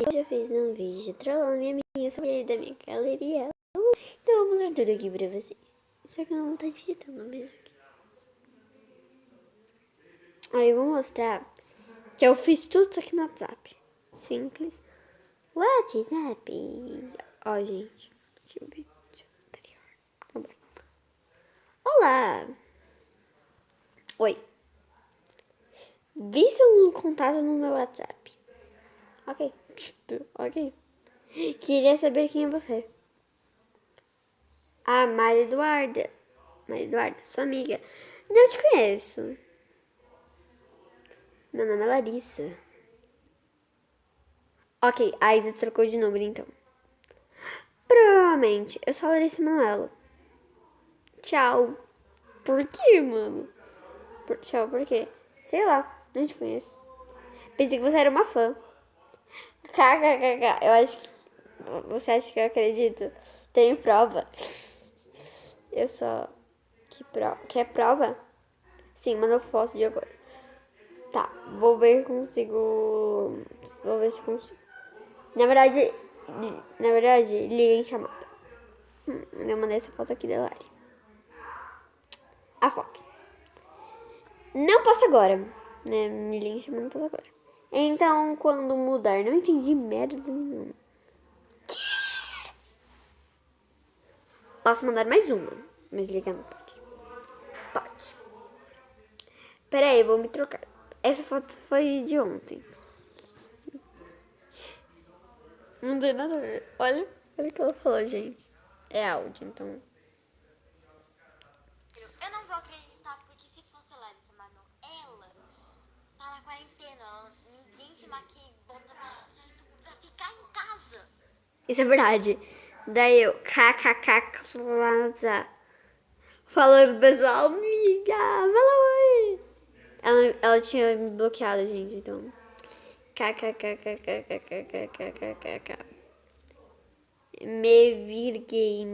hoje eu fiz um vídeo de trolando minha amiga sobre da minha galeria. Então eu vou mostrar tudo aqui pra vocês. Só que eu não tá digitando mesmo aqui. Aí eu vou mostrar que eu fiz tudo isso aqui no WhatsApp. Simples. WhatsApp. Ó, gente. Aqui o vídeo anterior. Tá bom. Olá. Oi. Vi seu contato no meu WhatsApp. Ok. Ok. Queria saber quem é você. Ah, Maria Eduarda. Maria Eduarda, sua amiga. Não te conheço. Meu nome é Larissa. Ok, a Isa trocou de número então. Provavelmente. Eu sou a Larissa Manoela. Tchau. Por quê, mano? Tchau, por quê? Sei lá, não te conheço. Pensei que você era uma fã. KKKK. Eu acho que... Você acha que eu acredito? Tenho prova. Eu só... Que prova? Quer prova? Sim, manda foto de agora. Tá, vou ver se consigo... Vou ver se consigo. Na verdade, liga em chamada. Eu mandei essa foto aqui da Lari. A foto. Não posso agora. Né? Me liga em chamada, não posso agora. Então, quando mudar, não entendi merda nenhuma. Posso mandar mais uma, mas ligar não pode. Pode. Pera aí, eu vou me trocar. Essa foto foi de ontem. Não tem nada a ver. Olha o que ela falou, gente. É áudio, então. Eu não vou acreditar, porque se fosse a Larissa Manoela, tá na quarentena, ninguém se maquia e bota vestido pra ficar em casa. Isso é verdade. Daí eu, kkk, falou pro pessoal, amiga, fala oi. Ela tinha me bloqueado, gente, então. Kkkkkkkkkkkkk. Me vinguei.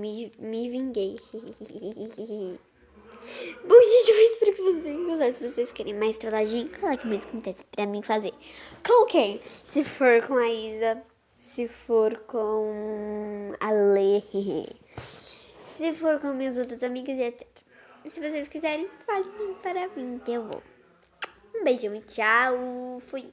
Bom, gente, eu espero que vocês tenham gostado. Se vocês querem mais trollagem, coloque mais comentários pra mim fazer. Com quem? Se for com a Isa, se for com a Lê, se for com minhas outras amigas e etc. Se vocês quiserem, falem para mim que eu vou. Um beijão e tchau. Fui.